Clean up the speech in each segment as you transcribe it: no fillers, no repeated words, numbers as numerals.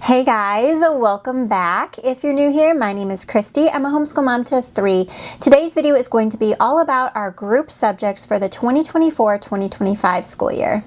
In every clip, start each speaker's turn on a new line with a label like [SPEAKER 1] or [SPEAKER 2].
[SPEAKER 1] Hey guys, welcome back. If you're new here, my name is Christy. I'm a homeschool mom to 3. Today's video is going to be all about our group subjects for the 2024-2025 school year.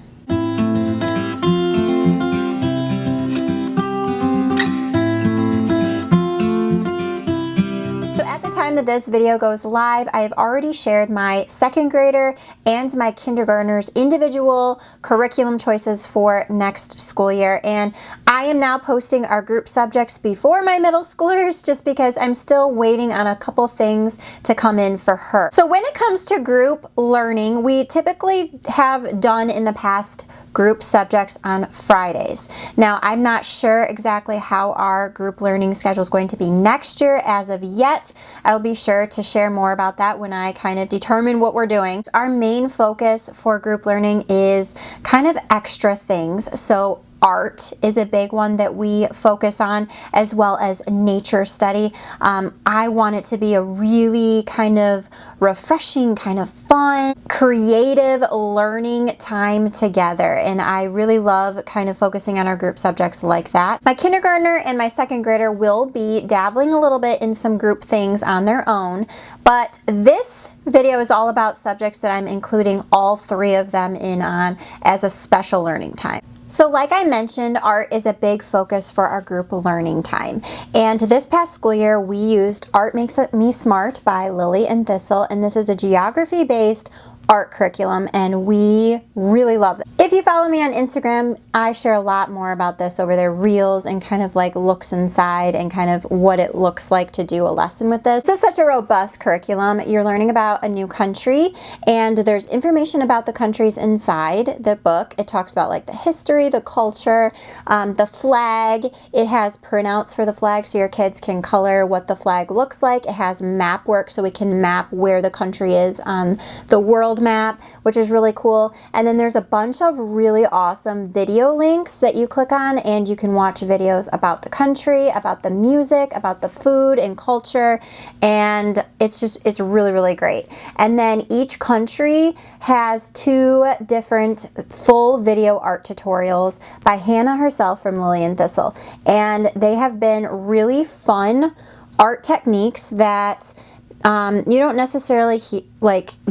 [SPEAKER 1] That this video goes live, I have already shared my second grader and my kindergartner's individual curriculum choices for next school year, and I am now posting our group subjects before my middle schoolers just because I'm still waiting on a couple things to come in for her. So when it comes to group learning, we typically have done in the past group subjects on Fridays. Now, I'm not sure exactly how our group learning schedule is going to be next year as of yet. I'll be sure to share more about that when I kind of determine what we're doing. Our main focus for group learning is kind of extra things. So art is a big one that we focus on, as well as nature study. I want it to be a really kind of refreshing, kind of fun, creative learning time together, and I really love kind of focusing on our group subjects like that. My kindergartner and my second grader will be dabbling a little bit in some group things on their own, but this video is all about subjects that I'm including all 3 of them in on as a special learning time. So like I mentioned, art is a big focus for our group learning time. And this past school year, we used Art Makes Me Smart by Lily and Thistle, and this is a geography-based art curriculum, and we really love it. If you follow me on Instagram, I share a lot more about this over there, reels and kind of like looks inside and kind of what it looks like to do a lesson with this. This is such a robust curriculum. You're learning about a new country, and there's information about the countries inside the book. It talks about like the history, the culture, the flag. It has printouts for the flag so your kids can color what the flag looks like. It has map work so we can map where the country is on the world map, which is really cool. And then there's a bunch of really awesome video links that you click on, and you can watch videos about the country, about the music, about the food and culture, and it's really, really great. And then each country has 2 different full video art tutorials by Hannah herself from Lily and Thistle, and they have been really fun art techniques that you don't necessarily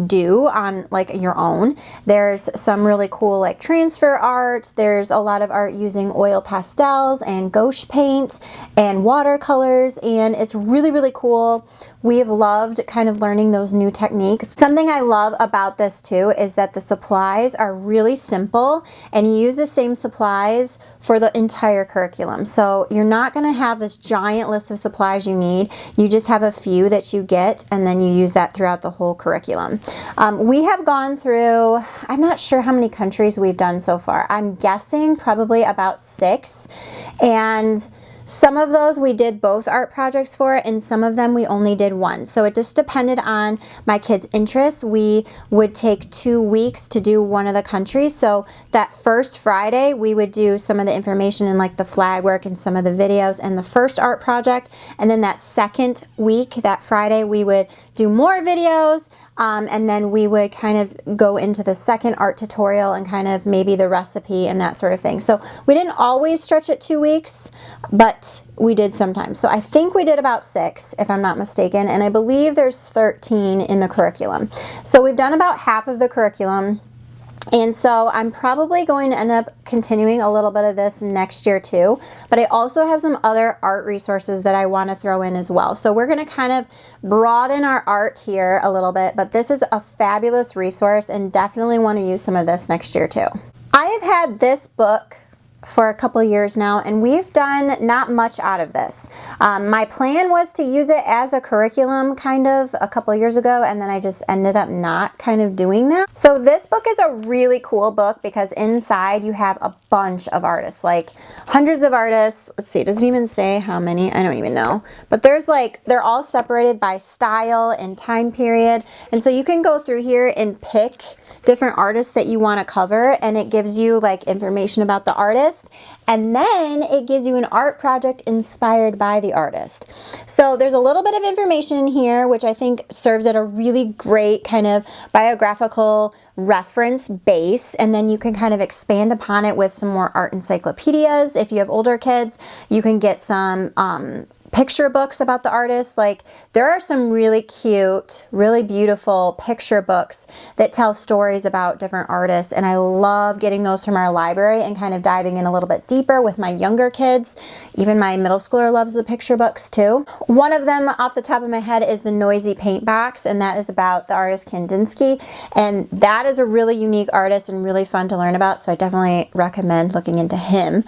[SPEAKER 1] do on like your own. There's some really cool like transfer art. There's a lot of art using oil pastels and gouache paint and watercolors, and it's really, really cool. We have loved kind of learning those new techniques. Something I love about this too is that the supplies are really simple, and you use the same supplies for the entire curriculum. So you're not going to have this giant list of supplies you need. You just have a few that you get, and then you use that throughout the whole curriculum. We have gone through, I'm not sure how many countries we've done so far. I'm guessing probably about 6, and some of those we did both art projects for, and some of them we only did one. So it just depended on my kids' interests. We would take 2 weeks to do one of the countries. So that first Friday, we would do some of the information and like the flag work and some of the videos and the first art project. And then that second week, that Friday, we would do more videos. And then we would kind of go into the second art tutorial and kind of maybe the recipe and that sort of thing. So we didn't always stretch it 2 weeks, but we did sometimes. So I think we did about 6, if I'm not mistaken, and I believe there's 13 in the curriculum. So we've done about half of the curriculum. And so I'm probably going to end up continuing a little bit of this next year too, but I also have some other art resources that I want to throw in as well. So we're going to kind of broaden our art here a little bit, but this is a fabulous resource and definitely want to use some of this next year too. I have had this book for a couple years now, and we've done not much out of this. My plan was to use it as a curriculum kind of a couple years ago, and then I just ended up not kind of doing that. So this book is a really cool book because inside you have a bunch of artists, like hundreds of artists. Let's see, it doesn't even say how many, I don't even know, but there's like, they're all separated by style and time period, and so you can go through here and pick different artists that you want to cover, and it gives you like information about the artist, and then it gives you an art project inspired by the artist. So there's a little bit of information in here which I think serves at a really great kind of biographical reference base, and then you can kind of expand upon it with some more art encyclopedias. If you have older kids, you can get some picture books about the artist. Like, there are some really cute, really beautiful picture books that tell stories about different artists, and I love getting those from our library and kind of diving in a little bit deeper with my younger kids. Even my middle schooler loves the picture books too. One of them off the top of my head is the Noisy Paint Box, and that is about the artist Kandinsky, and that is a really unique artist and really fun to learn about, so I definitely recommend looking into him.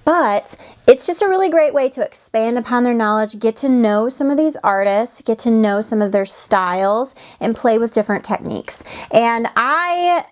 [SPEAKER 1] But it's just a really great way to expand upon their knowledge, get to know some of these artists, get to know some of their styles, and play with different techniques. And I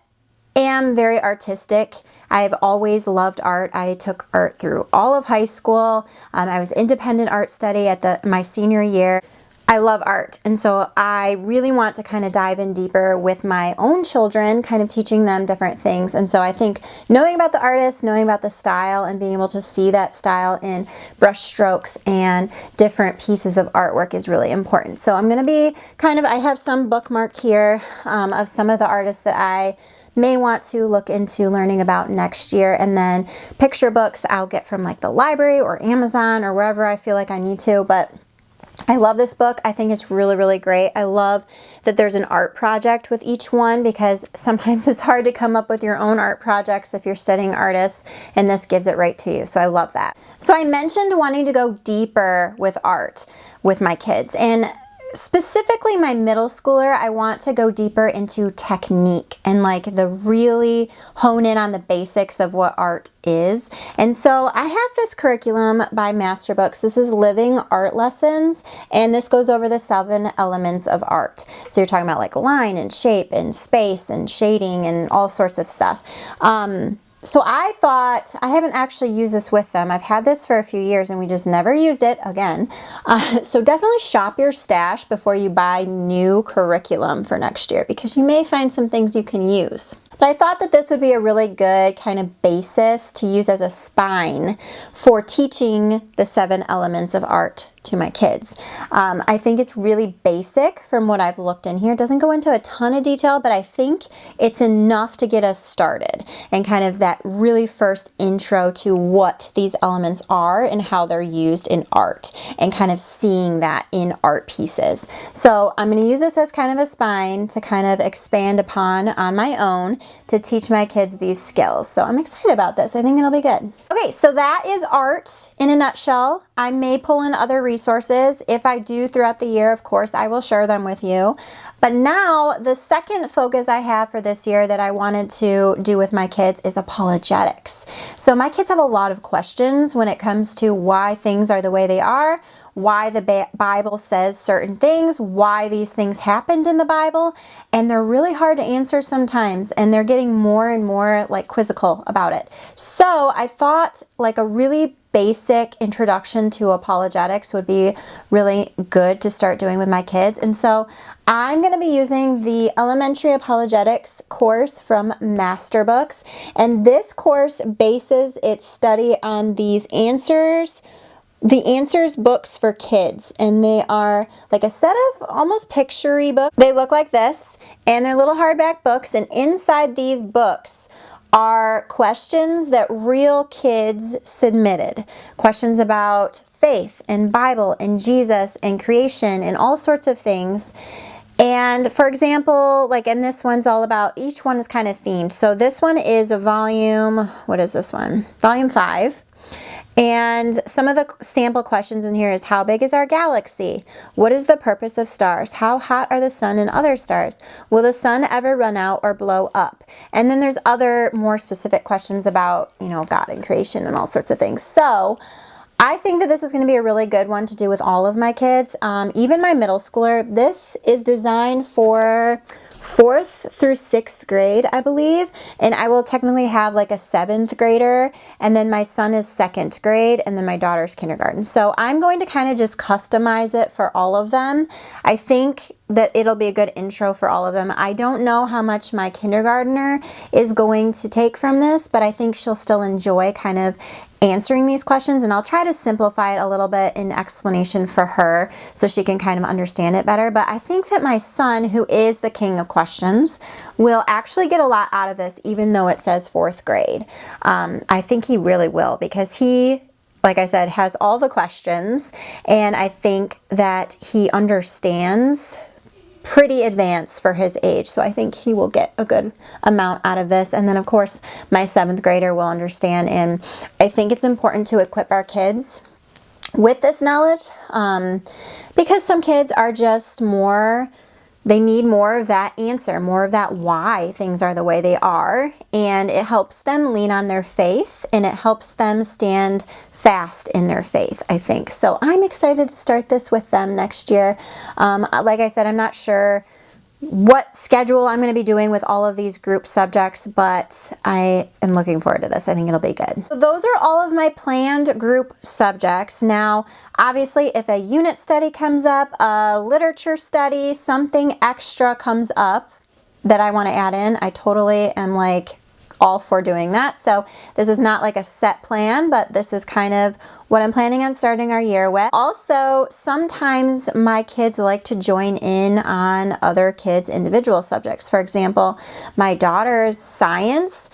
[SPEAKER 1] am very artistic. I've always loved art. I took art through all of high school. I was independent art study at my senior year. I love art, and so I really want to kind of dive in deeper with my own children, kind of teaching them different things. And so I think knowing about the artist, knowing about the style, and being able to see that style in brush strokes and different pieces of artwork is really important. So I'm going to be I have some bookmarked here of some of the artists that I may want to look into learning about next year, and then picture books I'll get from like the library or Amazon or wherever I feel like I need to. But I love this book. I think it's really, really great. I love that there's an art project with each one, because sometimes it's hard to come up with your own art projects if you're studying artists, and this gives it right to you. So I love that. So I mentioned wanting to go deeper with art with my kids, and specifically my middle schooler, I want to go deeper into technique and like the really hone in on the basics of what art is. And so I have this curriculum by Masterbooks. This is Living Art Lessons, and this goes over the 7 elements of art. So you're talking about like line and shape and space and shading and all sorts of stuff. So I thought, I haven't actually used this with them. I've had this for a few years and we just never used it again. So definitely shop your stash before you buy new curriculum for next year, because you may find some things you can use. But I thought that this would be a really good kind of basis to use as a spine for teaching the 7 elements of art to my kids. I think it's really basic from what I've looked in here. It doesn't go into a ton of detail, but I think it's enough to get us started and kind of that really first intro to what these elements are and how they're used in art, and kind of seeing that in art pieces. So I'm going to use this as kind of a spine to kind of expand upon on my own to teach my kids these skills. So I'm excited about this. I think it'll be good. Okay, so that is art in a nutshell. I may pull in other resources. If I do throughout the year, of course, I will share them with you. But now the second focus I have for this year that I wanted to do with my kids is apologetics. So my kids have a lot of questions when it comes to why things are the way they are, why the Bible says certain things, why these things happened in the Bible, and they're really hard to answer sometimes, and they're getting more and more like quizzical about it. So I thought like a really basic introduction to apologetics would be really good to start doing with my kids. And so I'm going to be using the Elementary Apologetics course from Masterbooks. And this course bases its study on these answers, the answers books for kids. And they are like a set of almost picture-y books. They look like this, and they're little hardback books. And inside these books are questions that real kids submitted. Questions about faith and Bible and Jesus and creation and all sorts of things. And for example, like in this one's all about, each one is kind of themed. So this one is a volume, what is this one? Volume 5. And some of the sample questions in here is, how big is our galaxy? What is the purpose of stars? How hot are the sun and other stars? Will the sun ever run out or blow up? And then there's other more specific questions about, God and creation and all sorts of things. So I think that this is going to be a really good one to do with all of my kids, even my middle schooler. This is designed for 4th through 6th grade, I believe, and I will technically have like a 7th grader, and then my son is 2nd grade, and then my daughter's kindergarten. So I'm going to kind of just customize it for all of them. I think that it'll be a good intro for all of them. I don't know how much my kindergartner is going to take from this, but I think she'll still enjoy kind of answering these questions, and I'll try to simplify it a little bit in explanation for her so she can kind of understand it better. But I think that my son, who is the king of questions, will actually get a lot out of this, even though it says 4th grade. I think he really will, because he, like I said, has all the questions, and I think that he understands pretty advanced for his age. So I think he will get a good amount out of this. And then of course my 7th grader will understand. And I think it's important to equip our kids with this knowledge because some kids are just more, they need more of that answer, more of that why things are the way they are. And it helps them lean on their faith, and it helps them stand fast in their faith, I think. So I'm excited to start this with them next year. Like I said, I'm not sure what schedule I'm going to be doing with all of these group subjects, but I am looking forward to this. I think it'll be good. So those are all of my planned group subjects. Now, obviously, if a unit study comes up, a literature study, something extra comes up that I want to add in, I totally am like all for doing that. So this is not like a set plan, but this is kind of what I'm planning on starting our year with. Also, sometimes my kids like to join in on other kids' individual subjects. For example, my daughter's science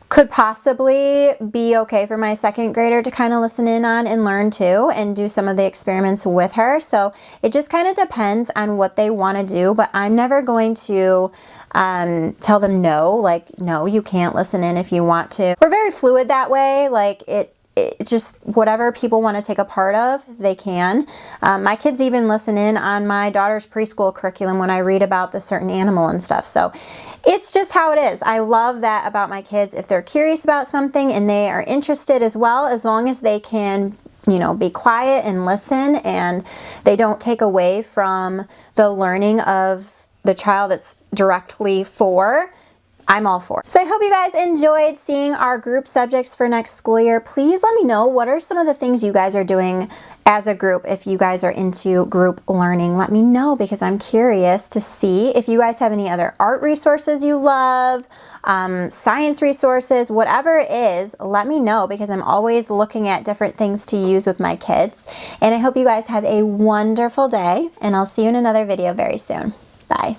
[SPEAKER 1] could possibly be okay for my 2nd grader to kind of listen in on and learn too, and do some of the experiments with her. So it just kind of depends on what they want to do, but I'm never going to tell them no, like, no, you can't listen in if you want to. We're very fluid that way. Like it just, whatever people want to take a part of, they can. My kids even listen in on my daughter's preschool curriculum when I read about the certain animal and stuff. So it's just how it is. I love that about my kids. If they're curious about something and they are interested as well, as long as they can, you know, be quiet and listen, and they don't take away from the learning of the child it's directly for, I'm all for it. So I hope you guys enjoyed seeing our group subjects for next school year. Please let me know, what are some of the things you guys are doing as a group. If you guys are into group learning, let me know, because I'm curious to see if you guys have any other art resources you love, science resources, whatever it is, let me know, because I'm always looking at different things to use with my kids. And I hope you guys have a wonderful day, and I'll see you in another video very soon. Bye.